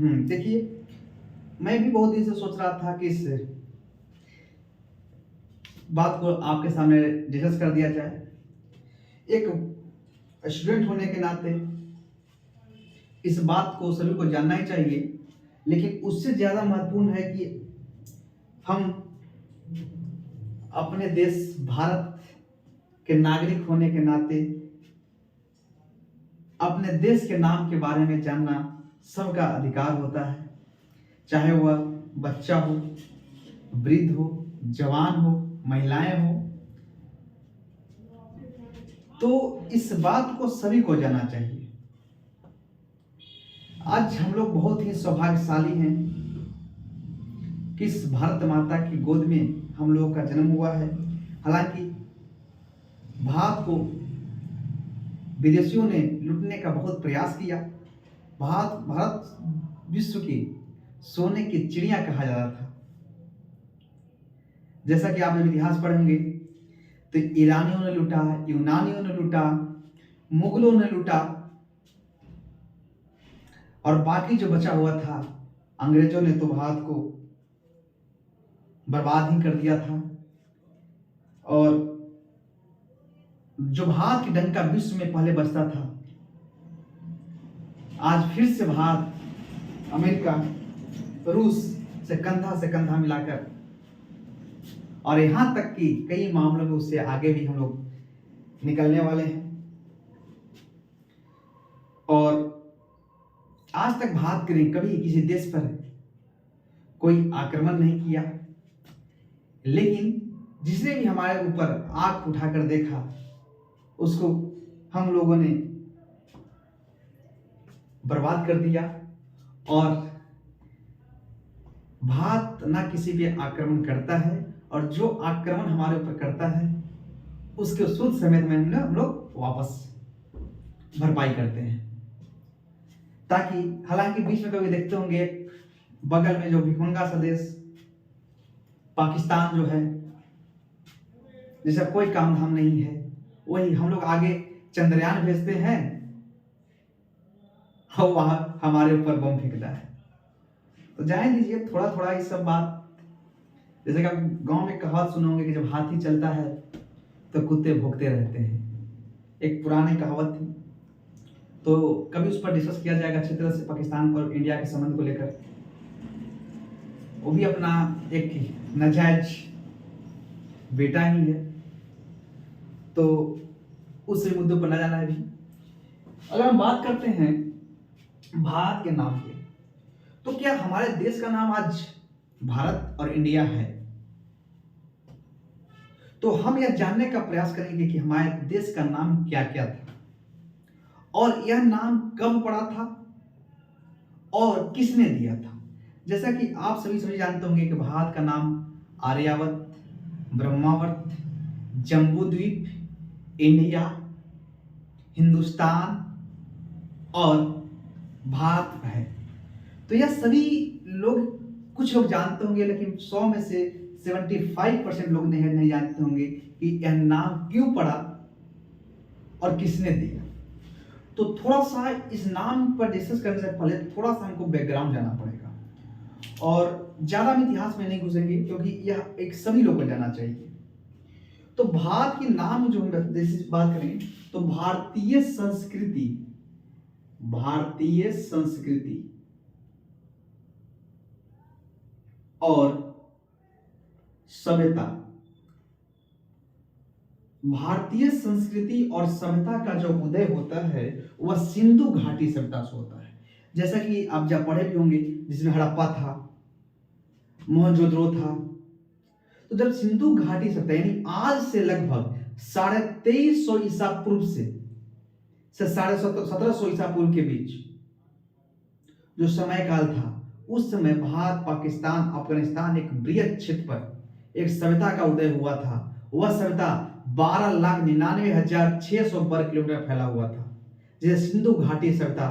देखिए, मैं भी बहुत दिन से सोच रहा था कि इस बात को आपके सामने डिस्कस कर दिया जाए। एक स्टूडेंट होने के नाते इस बात को सभी को जानना ही चाहिए, लेकिन उससे ज़्यादा महत्वपूर्ण है कि हम अपने देश भारत के नागरिक होने के नाते अपने देश के नाम के बारे में जानना सबका अधिकार होता है, चाहे वह बच्चा हो, वृद्ध हो, जवान हो, महिलाएं हो। तो इस बात को सभी को जानना चाहिए। आज हम लोग बहुत ही सौभाग्यशाली हैं कि इस भारत माता की गोद में हम लोगों का जन्म हुआ है। हालांकि भारत को विदेशियों ने लूटने का बहुत प्रयास किया। भारत विश्व की सोने की चिड़िया कहा जाता था। जैसा कि आप जब इतिहास पढ़ेंगे तो ईरानियों ने लूटा, यूनानियों ने लूटा, मुगलों ने लूटा, और बाकी जो बचा हुआ था अंग्रेजों ने तो भारत को बर्बाद ही कर दिया था। और जो भारत की डंका विश्व में पहले बजता था, आज फिर से भारत अमेरिका, रूस से कंधा मिलाकर, और यहां तक कि कई मामलों में उससे आगे भी हम लोग निकलने वाले हैं। और आज तक भारत ने कभी किसी देश पर कोई आक्रमण नहीं किया, लेकिन जिसने भी हमारे ऊपर आंख उठाकर देखा उसको हम लोगों ने बर्बाद कर दिया। और भारत ना किसी पे आक्रमण करता है, और जो आक्रमण हमारे ऊपर करता है उसके शुद्ध समय में हम लोग वापस भरपाई करते हैं। ताकि हालांकि बीच में कभी देखते होंगे बगल में जो भिखमंगा सा देश पाकिस्तान जो है, जिसका कोई काम धाम नहीं है, वही हम लोग आगे चंद्रयान भेजते हैं और वहां हमारे ऊपर बम फेंकता है। तो जाने दीजिए, थोड़ा थोड़ा ये सब बात, जैसे कि आप गांव में कहावत सुने होंगे कि जब हाथी चलता है तो कुत्ते भौंकते रहते हैं। एक पुरानी कहावत थी, तो कभी उस पर डिस्कस किया जाएगा अच्छी तरह से पाकिस्तान और इंडिया के संबंध को लेकर। वो भी अपना एक नाजायज बेटा ही है, तो उस मुद्दों पर न जाना है भी। अगर हम बात करते हैं भारत के नाम की, तो क्या हमारे देश का नाम आज भारत और इंडिया है? तो हम यह जानने का प्रयास करेंगे कि हमारे देश का नाम क्या क्या था, और यह नाम कब पड़ा था और किसने दिया था। जैसा कि आप सभी जानते होंगे कि भारत का नाम आर्यावर्त, ब्रह्मावर्त, जम्बूद्वीप, इंडिया, हिंदुस्तान और भारत है। तो यह सभी लोग, कुछ लोग जानते होंगे, लेकिन 100 में से 75% लोग नहीं जानते होंगे कि यह नाम क्यों पड़ा और किसने दिया। तो थोड़ा सा इस नाम पर डिस्कस करने से पहले थोड़ा सा हमको बैकग्राउंड जानना पड़ेगा, और ज्यादा हम इतिहास में नहीं घुसेंगे क्योंकि यह एक सभी लोगों को जानना चाहिए। तो भारत के नाम जो हम जैसे बात करें तो भारतीय संस्कृति और सभ्यता, भारतीय संस्कृति और सभ्यता का जो उदय होता है वह सिंधु घाटी सभ्यता से होता है। जैसा कि आप जब पढ़े भी होंगे, जिसमें हड़प्पा था, मोहनजोदड़ो था। तो जब सिंधु घाटी सभ्यता यानी आज से लगभग 2350 ईसा पूर्व से 1750 ईसा पूर्व के बीच जो समय काल था, उस समय भारत, पाकिस्तान, अफगानिस्तान एक बृहद क्षेत्र पर एक सभ्यता का उदय हुआ था। वह सभ्यता 12,99,600 वर्ग किलोमीटर फैला हुआ था, जिसे सिंधु घाटी सभ्यता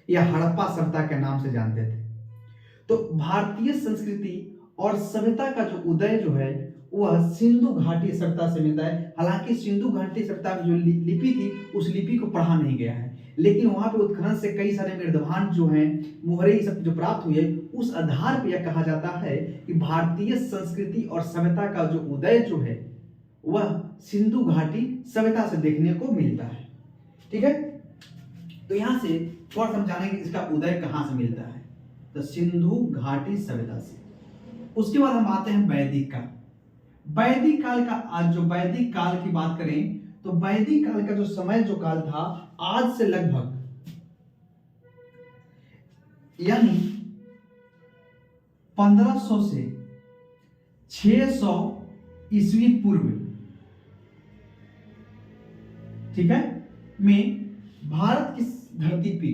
या हड़प्पा सभ्यता के नाम से जानते थे। तो भारतीय संस्कृति और सभ्यता का जो उदय जो है वह सिंधु घाटी सभ्यता से मिलता है। हालांकि सिंधु घाटी सभ्यता की जो लिपि थी, उस लिपि को पढ़ा नहीं गया है, लेकिन वहां पे उत्खनन से कई सारे मृदभांड जो हैं, मोहरे, ये सब जो प्राप्त हुई है, उस आधार पर यह कहा जाता है कि भारतीय संस्कृति और सभ्यता का जो उदय जो है वह सिंधु घाटी सभ्यता से देखने को मिलता है। ठीक है, तो यहां से थोड़ा समझाने कि इसका उदय कहां से मिलता है, तो सिंधु घाटी सभ्यता से। उसके बाद हम आते हैं वैदिक काल। वैदिक काल का, आज जो वैदिक काल की बात करें तो वैदिक काल का जो समय जो काल था, आज से लगभग यानी 1500 से 600 ईस्वी पूर्व, ठीक है, में भारत की धरती पे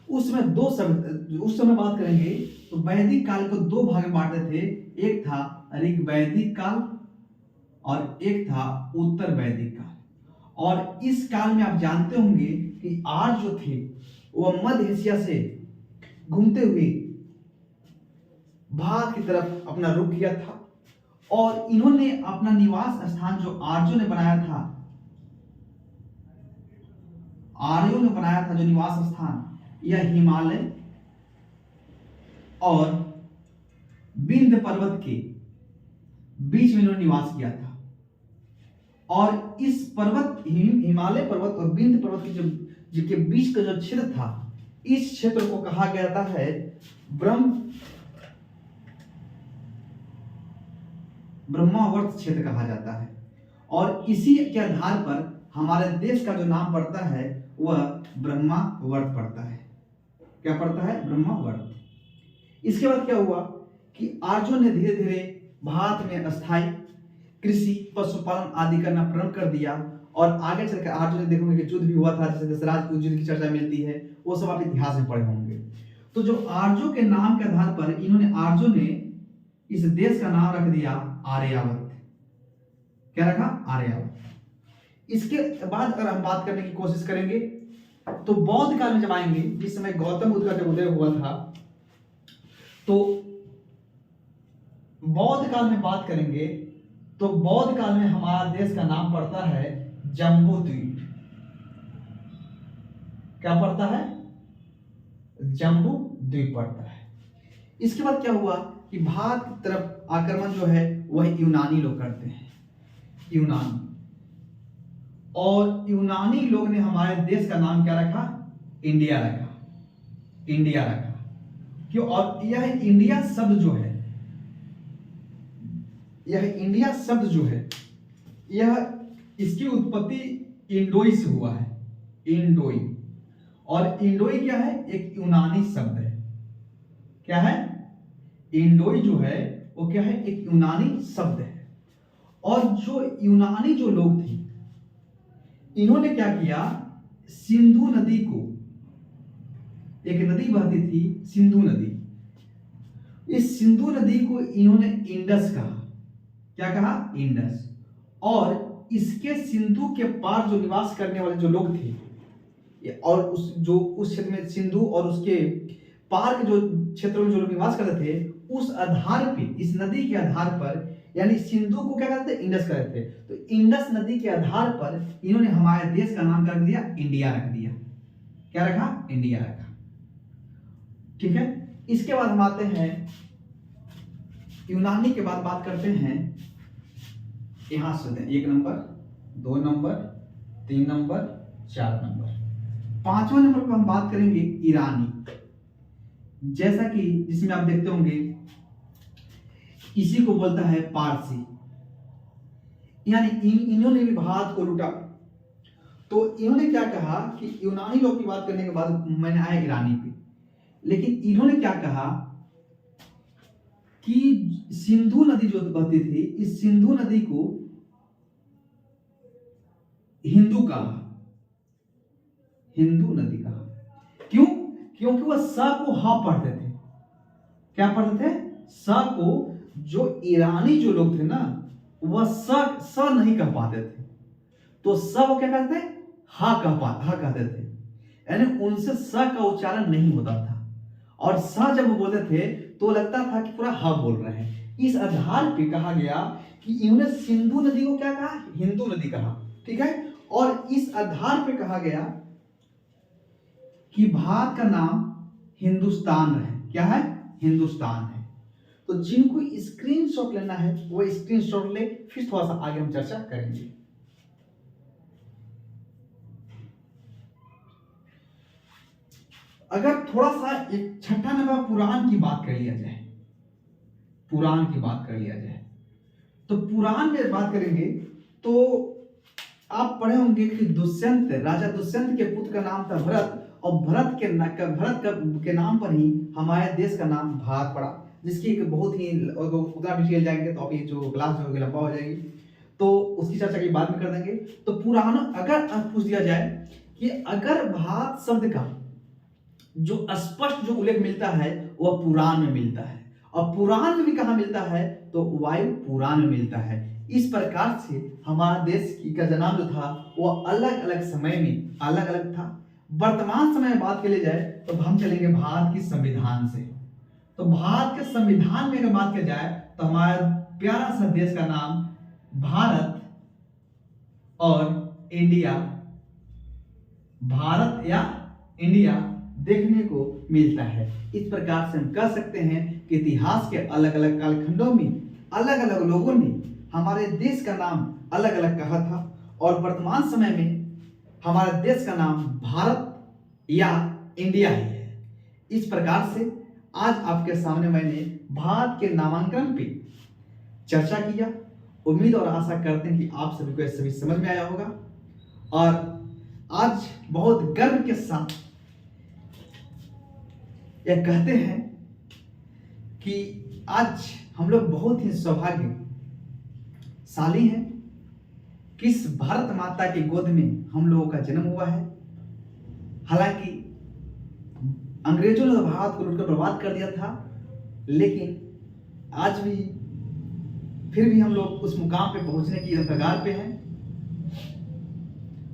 उस समय बात करेंगे तो वैदिक काल को दो भाग में बांटे थे। एक था ऋग वैदिक काल और एक था उत्तर वैदिक काल। और इस काल में आप जानते होंगे कि आर्य जो थे वह मध्य एशिया से घूमते हुए भारत की तरफ अपना रुख किया था और इन्होंने अपना निवास स्थान जो आर्यों ने बनाया था, जो निवास स्थान, यह हिमालय और विंध्य पर्वत के बीच में इन्होंने निवास किया था। और इस पर्वत, हिमालय पर्वत और विंध्य पर्वत के बीच का जो क्षेत्र था, इस क्षेत्र को कहा जाता है ब्रह्मावर्त क्षेत्र कहा जाता है। और इसी के आधार पर हमारे देश का जो नाम पड़ता है वह ब्रह्मावर्त पड़ता है। क्या पड़ता है? ब्रह्मावर्त। इसके बाद क्या हुआ कि आर्यों ने धीरे धीरे भारत में अस्थायी कृषि, पशुपालन आदि करना प्रारंभ कर दिया। और आगे चलकर आर्यों ने देखोगे कि युद्ध भी हुआ था, जैसे दशरथ युद्ध की चर्चा मिलती है, वो सब आप इतिहास में पढ़े होंगे। तो जो आर्यों के नाम के आधार पर आर्यों ने इस देश का नाम रख दिया आर्यावर्त। क्या रखा? आर्यावर्त। इसके बाद अगर हम बात करने की कोशिश करेंगे तो बौद्ध काल में जब आएंगे, जिस समय गौतम बुद्ध का जब उदय हुआ था, तो बौद्ध काल में बात करेंगे तो बौद्ध काल में हमारा देश का नाम पड़ता है जम्बू द्वीप। क्या पड़ता है? जम्बू द्वीप पड़ता है। इसके बाद क्या हुआ कि भारत की तरफ आक्रमण जो है वह यूनानी लोग करते हैं, यूनानी। और यूनानी लोग ने हमारे देश का नाम क्या रखा? इंडिया रखा, इंडिया रखा। क्यों? और यह इंडिया शब्द जो है, यह इसकी उत्पत्ति इंडोई से हुआ है, इंडोई। और इंडोई क्या है? एक यूनानी शब्द है। क्या है? इंडोई जो है वो क्या है? एक यूनानी शब्द है। और जो यूनानी जो लोग थे, इन्होंने क्या किया? सिंधु नदी को, एक नदी बहती थी सिंधु नदी, इस सिंधु नदी को इन्होंने इंडस कहा। क्या कहा? इंडस। और इसके सिंधु के पार जो निवास करने वाले जो लोग थे, और उस क्षेत्र में सिंधु और उसके पार के जो क्षेत्रों में जो लोग निवास करते थे, उस आधार पे, इस नदी के आधार पर, यानी सिंधु को क्या कहते थे? इंडस कहते थे। तो इंडस नदी के आधार पर इन्होंने हमारे देश का नाम कर दिया, इंडिया रख दिया। क्या रखा? इंडिया रखा। ठीक है। इसके बाद हम आते हैं यूनानी के बाद बात करते हैं, यहां से 1 नंबर, 2 नंबर, 3 नंबर, 4 नंबर। 5वां नंबर पर हम बात करेंगे ईरानी। जैसा कि जिसमें आप देखते होंगे, इसी को बोलता है पारसी। यानी इन्होंने भी भारत को लूटा। तो इन्होंने क्या कहा कि यूनानी लोग की बात करने के बाद मैंने आया ईरानी पे, लेकिन इन्होंने क्या कहा कि सिंधु नदी जो बहती थी, इस सिंधु नदी को हिंदू कहा, हिंदू नदी कहा। क्यों? क्योंकि वह स को ह पढ़ते थे। क्या पढ़ते थे? स को। जो ईरानी जो लोग थे ना, वह स नहीं कह पाते थे, तो स को क्या कहते थे? हा कहते थे। यानी उनसे स का उच्चारण नहीं होता था, और स जब वो बोलते थे तो लगता था कि पूरा हा बोल रहे हैं। इस आधार पे कहा गया कि इन्होंने सिंधु नदी को क्या कहा? हिंदू नदी कहा। ठीक है। और इस आधार पे कहा गया कि भारत का नाम हिंदुस्तान रहे। क्या है? हिंदुस्तान है। तो जिनको स्क्रीनशॉट लेना है वो स्क्रीनशॉट ले, फिर थोड़ा सा आगे हम चर्चा करेंगे। अगर थोड़ा सा एक छठा नंबर पुराण की बात कर लिया जाए, पुराण की बात कर लिया जाए, तो पुराण में बात करेंगे तो आप पढ़े होंगे कि दुष्यंत, राजा दुष्यंत के पुत्र का नाम था भरत, और भरत के नाम पर ही हमारे देश का नाम भारत पड़ा, जिसकी एक बहुत ही उतना डिटेल जाएंगे तो अभी जो क्लास होगी लंबा हो जाएगी, तो उसकी चर्चा की बाद में कर देंगे। तो पुराण अगर पूछ दिया जाए कि अगर भारत शब्द का जो स्पष्ट जो उल्लेख मिलता है वह पुराण में मिलता है, और पुराण में भी कहाँ मिलता है? तो वायु पुराण में मिलता है। इस प्रकार से हमारा देश का जन्म जो था वो अलग अलग समय में अलग अलग था। वर्तमान समय में बात के लिए जाए तो हम चलेंगे भारत की संविधान से। तो भारत के संविधान में अगर बात की जाए तो हमारा प्यारा सा देश का नाम भारत और इंडिया, भारत या इंडिया देखने को मिलता है। इस प्रकार से हम कह सकते हैं कि इतिहास के अलग अलग कालखंडों में अलग अलग लोगों ने हमारे देश का नाम अलग अलग कहा था, और वर्तमान समय में हमारे देश का नाम भारत या इंडिया ही है। इस प्रकार से आज आपके सामने मैंने भारत के नामांकन पे चर्चा किया। उम्मीद और आशा करते हैं कि आप सभी को यह सभी समझ में आया होगा, और आज बहुत गर्व के साथ यह कहते हैं कि आज हम लोग बहुत ही सौभाग्यशाली हैं कि इस भारत माता की गोद में हम लोगों का जन्म हुआ है। हालांकि अंग्रेजों ने भारत को लूटकर बर्बाद कर दिया था, लेकिन आज भी फिर भी हम लोग उस मुकाम पे पहुंचने की कगार पे हैं,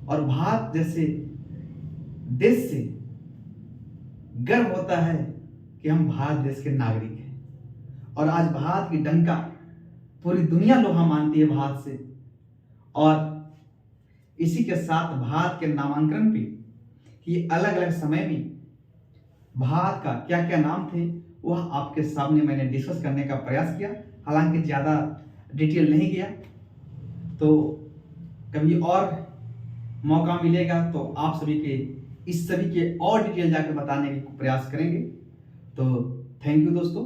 और भारत जैसे देश से गर्व होता है कि हम भारत देश के नागरिक हैं। और आज भारत की डंका पूरी दुनिया लोहा मानती है भारत से, और इसी के साथ भारत के नामांकन पे कि अलग अलग समय में भारत का क्या क्या नाम थे वह आपके सामने मैंने डिस्कस करने का प्रयास किया। हालांकि ज़्यादा डिटेल नहीं गया, तो कभी और मौका मिलेगा तो आप सभी के इस सभी के और डिटेल जाकर बताने की प्रयास करेंगे। तो थैंक यू दोस्तों।